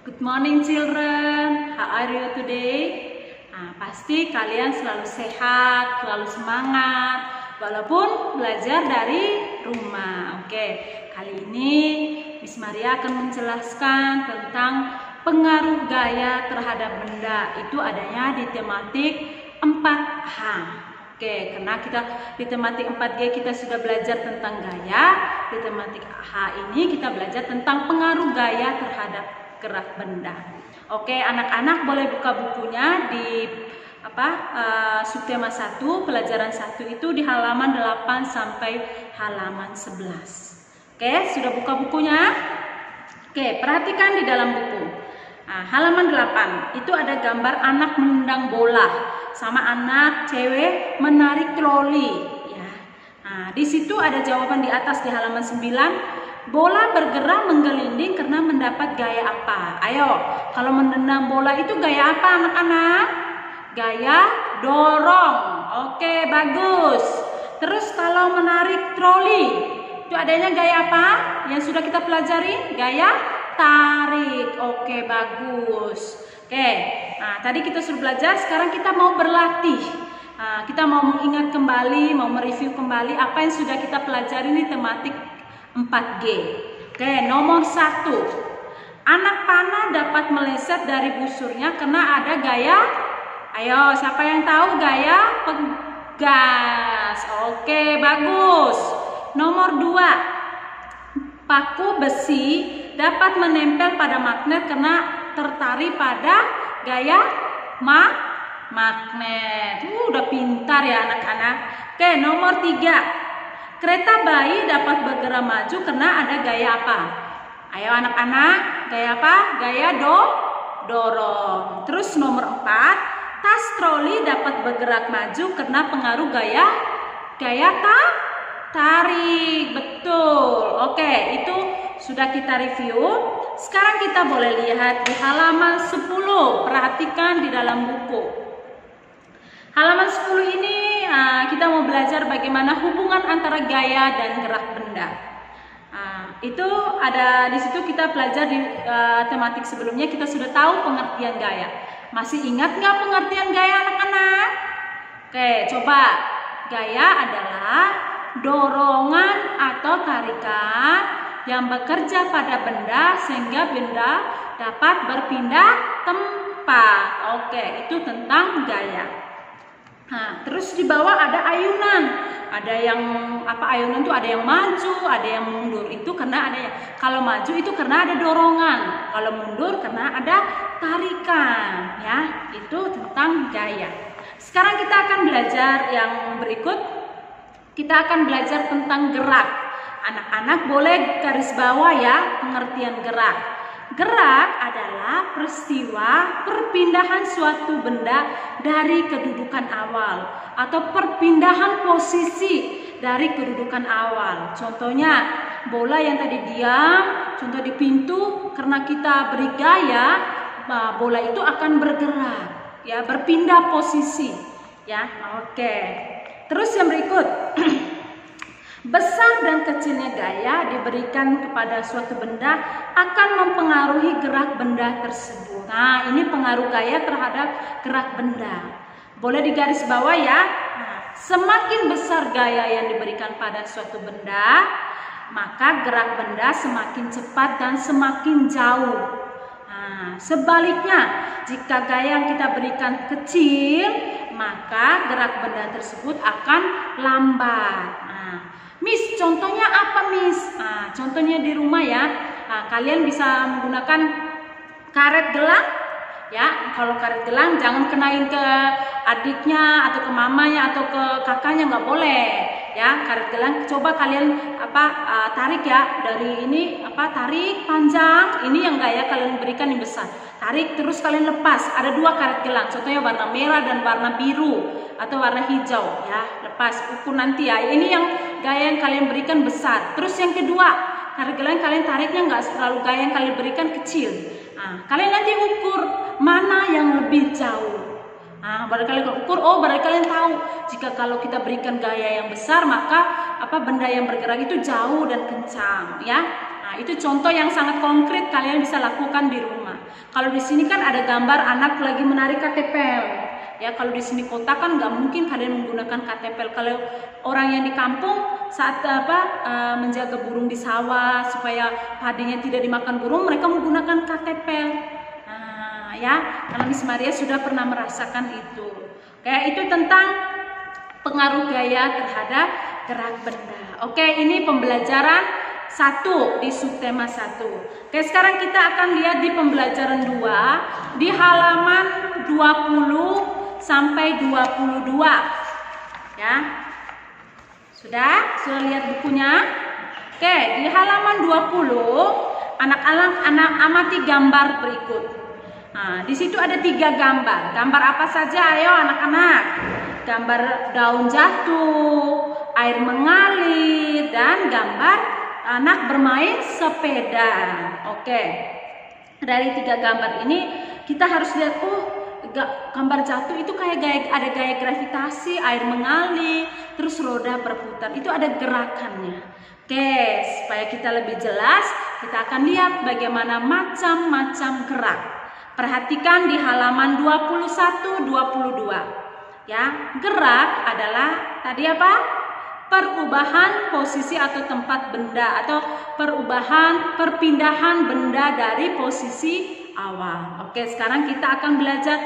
Good morning children, how are you today? Pasti kalian selalu sehat, selalu semangat, walaupun belajar dari rumah. Oke, kali ini Miss Maria akan menjelaskan tentang pengaruh gaya terhadap benda. Itu adanya di tematik 4H. Oke, karena kita di tematik 4G kita sudah belajar tentang gaya, di tematik H ini kita belajar tentang pengaruh gaya terhadap gerak benda. Oke, anak-anak boleh buka bukunya di subtema 1, pelajaran 1 itu di halaman 8 sampai halaman 11. Oke, sudah buka bukunya? Oke, perhatikan di dalam buku. Halaman 8 itu ada gambar anak menendang bola sama anak cewek menarik troli ya. Di situ ada jawaban di atas di halaman 9. Bola bergerak menggelinding karena mendapat gaya apa? Ayo, kalau menendang bola itu gaya apa anak-anak? Gaya dorong. Oke, bagus. Terus kalau menarik troli, itu adanya gaya apa? Yang sudah kita pelajari? Gaya tarik. Oke, bagus. Oke, tadi kita sudah belajar, sekarang kita mau berlatih. Kita mau mengingat kembali, mau mereview kembali apa yang sudah kita pelajari di tematik 4G. Oke, nomor 1. Anak panah dapat meleset dari busurnya karena ada gaya. Ayo, siapa yang tahu gaya pegas? Oke, bagus. Nomor 2. Paku besi dapat menempel pada magnet karena tertarik pada gaya magnet. Udah pintar ya anak-anak. Oke, nomor 3. Kereta bayi dapat bergerak maju karena ada gaya apa? Ayo anak-anak, gaya apa? Gaya dorong. Terus nomor 4, tas troli dapat bergerak maju karena pengaruh gaya tarik. Betul. Oke, itu sudah kita review. Sekarang kita boleh lihat di halaman 10. Perhatikan di dalam buku. Halaman 10 ini kita mau belajar bagaimana hubungan antara gaya dan gerak benda. Itu ada di situ kita belajar di tematik sebelumnya kita sudah tahu pengertian gaya. Masih ingat nggak pengertian gaya anak-anak? Oke, coba. Gaya adalah dorongan atau tarikan yang bekerja pada benda sehingga benda dapat berpindah tempat. Oke, itu tentang gaya. Terus di bawah ada ayunan. Ada yang ayunan itu ada yang maju, ada yang mundur. Itu karena kalau maju itu karena ada dorongan. Kalau mundur karena ada tarikan, ya. Itu tentang gaya. Sekarang kita akan belajar yang berikut. Kita akan belajar tentang gerak. Anak-anak boleh garis bawah ya pengertian gerak. Gerak adalah peristiwa perpindahan suatu benda dari kedudukan awal atau perpindahan posisi dari kedudukan awal. Contohnya bola yang tadi diam, contoh di pintu, karena kita beri gaya, bola itu akan bergerak, ya, berpindah posisi, ya. Oke. Terus yang berikut. Besar dan kecilnya gaya diberikan kepada suatu benda akan mempengaruhi gerak benda tersebut. Ini pengaruh gaya terhadap gerak benda. Boleh digaris bawah ya. Semakin besar gaya yang diberikan pada suatu benda, maka gerak benda semakin cepat dan semakin jauh. Sebaliknya, jika gaya yang kita berikan kecil, maka gerak benda tersebut akan lambat. Miss, contohnya apa Miss? Contohnya di rumah ya. Kalian bisa menggunakan karet gelang. Ya, kalau karet gelang jangan kenain ke adiknya atau ke mamanya atau ke kakaknya, nggak boleh. Ya, karet gelang coba kalian tarik ya dari ini tarik panjang. Ini yang gaya kalian berikan yang besar. Tarik terus kalian lepas. Ada 2 karet gelang. Contohnya warna merah dan warna biru atau warna hijau ya. Lepas ukur nanti ya. Ini yang gaya yang kalian berikan besar. Terus yang kedua, karet gelang kalian tariknya nggak terlalu gaya yang kalian berikan kecil. Kalian nanti ukur mana yang lebih jauh. Baru kalian ukur, baru kalian tahu jika kalau kita berikan gaya yang besar maka benda yang bergerak itu jauh dan kencang ya. Itu contoh yang sangat konkret kalian bisa lakukan di rumah. Kalau di sini kan ada gambar anak lagi menarik katepel. Ya, kalau di sini kota kan nggak mungkin kalian menggunakan katepel. Kalau orang yang di kampung saat menjaga burung di sawah supaya padinya tidak dimakan burung, mereka menggunakan katepel. Nah, ya, karena Miss Maria sudah pernah merasakan itu. Kayak itu tentang pengaruh gaya terhadap gerak benda. Oke, ini pembelajaran 1 di subtema 1. Oke, sekarang kita akan lihat di pembelajaran 2 di halaman 20 sampai 22. Ya. Sudah lihat bukunya? Oke, di halaman 20 anak-anak amati gambar berikut. Nah, di situ ada 3 gambar. Gambar apa saja? Ayo anak-anak. Gambar daun jatuh, air mengalir, dan gambar anak bermain sepeda. Oke. Dari 3 gambar ini kita harus lihat, gambar jatuh itu kayak ada gaya gravitasi, air mengalir, terus roda berputar. Itu ada gerakannya. Oke, supaya kita lebih jelas, kita akan lihat bagaimana macam-macam gerak. Perhatikan di halaman 21-22. Ya, gerak adalah tadi apa? Perubahan posisi atau tempat benda, atau perpindahan benda dari posisi awal. Oke, sekarang kita akan belajar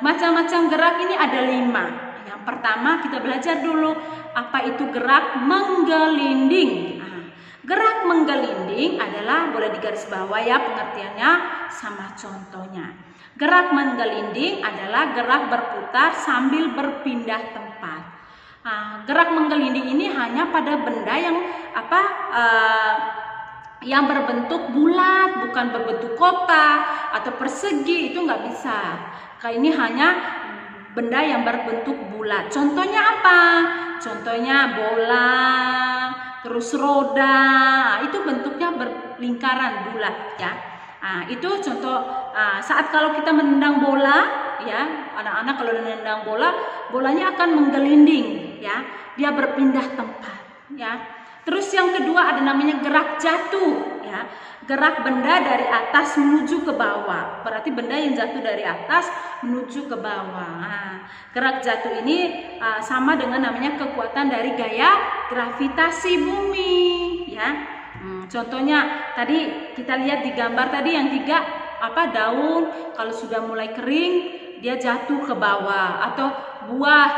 macam-macam gerak. Ini ada 5. Yang pertama kita belajar dulu apa itu gerak menggelinding. Gerak menggelinding adalah, boleh digaris bawah ya pengertiannya sama contohnya. Gerak menggelinding adalah gerak berputar sambil berpindah tempat. Gerak menggelinding ini hanya pada benda yang berbentuk bulat, bukan berbentuk kotak atau persegi, itu nggak bisa. Kayak ini hanya benda yang berbentuk bulat. Contohnya apa? Contohnya bola, terus roda, itu bentuknya berlingkaran bulat ya. Itu contoh saat kalau kita menendang bola ya, anak-anak kalau menendang bola, bolanya akan menggelinding ya, dia berpindah tempat ya. Terus yang kedua ada namanya gerak jatuh ya. Gerak benda dari atas menuju ke bawah. Berarti benda yang jatuh dari atas menuju ke bawah. Gerak jatuh ini sama dengan namanya kekuatan dari gaya gravitasi bumi ya. Contohnya tadi kita lihat di gambar tadi yang 3 daun kalau sudah mulai kering dia jatuh ke bawah, atau buah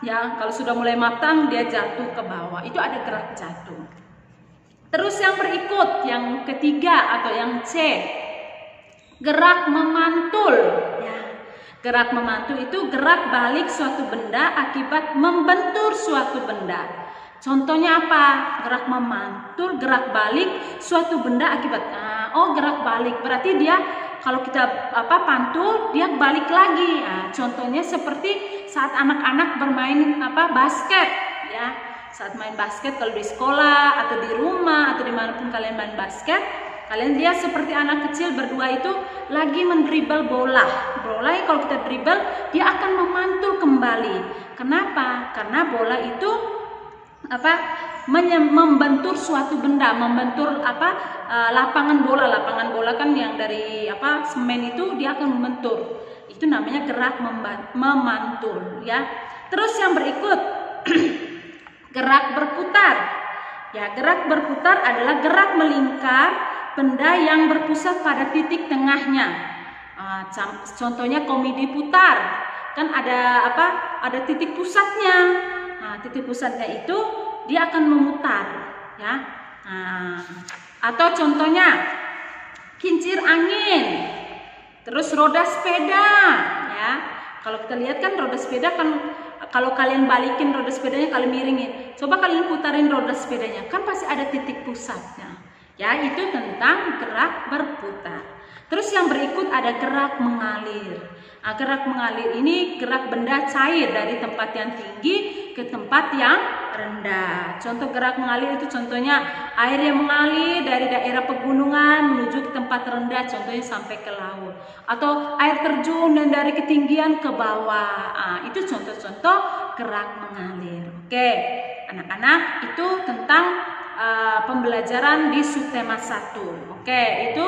ya kalau sudah mulai matang dia jatuh ke bawah. Itu ada gerak jatuh. Terus yang berikut, yang ketiga atau yang C, gerak memantul ya. Gerak memantul itu gerak balik suatu benda akibat membentur suatu benda. Contohnya apa? Gerak memantul, gerak balik suatu benda akibat. Gerak balik berarti dia kalau kita pantul dia balik lagi. Contohnya seperti saat anak-anak bermain basket ya. Saat main basket kalau di sekolah atau di rumah atau dimanapun kalian main basket, kalian lihat seperti anak kecil berdua itu lagi mendribble bola. Bola kalau kita dribble dia akan memantul kembali. Kenapa? Karena bola itu membentur suatu benda, membentur lapangan bola. Lapangan bola kan yang dari semen itu dia akan membentur. Itu namanya gerak memantul ya. Terus yang berikut gerak berputar. Ya, gerak berputar adalah gerak melingkar benda yang berpusat pada titik tengahnya. Contohnya komedi putar. Kan ada titik pusatnya. Titik pusatnya itu dia akan memutar ya. Atau contohnya kincir angin, terus roda sepeda ya. Kalau kita lihat kan roda sepeda kan, kalau kalian balikin roda sepedanya, kalian miringin, coba kalian putarin roda sepedanya, kan pasti ada titik pusatnya ya. Itu tentang gerak berputar. Terus yang berikut ada gerak mengalir. Gerak mengalir ini gerak benda cair dari tempat yang tinggi ke tempat yang rendah. Contoh gerak mengalir itu contohnya air yang mengalir dari daerah pegunungan menuju ke tempat rendah, contohnya sampai ke laut. Atau air terjun dan dari ketinggian ke bawah. Itu contoh-contoh gerak mengalir. Oke, anak-anak, itu tentang pembelajaran di subtema 1. Oke, itu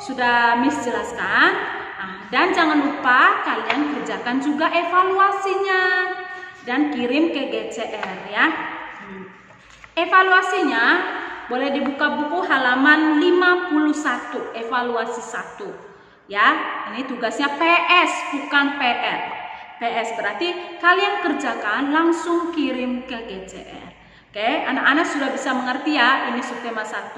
sudah Miss jelaskan. Dan jangan lupa kalian kerjakan juga evaluasinya dan kirim ke GCR ya. Evaluasinya boleh dibuka buku halaman 51, evaluasi 1. Ya, ini tugasnya PS bukan PR. PS berarti kalian kerjakan langsung kirim ke GCR. Oke, anak-anak sudah bisa mengerti ya, ini subtema 1.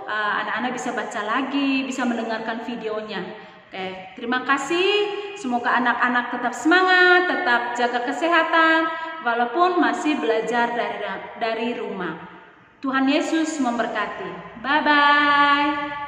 Anak-anak bisa baca lagi, bisa mendengarkan videonya. Oke, terima kasih. Semoga anak-anak tetap semangat, tetap jaga kesehatan, walaupun masih belajar dari rumah. Tuhan Yesus memberkati. Bye-bye.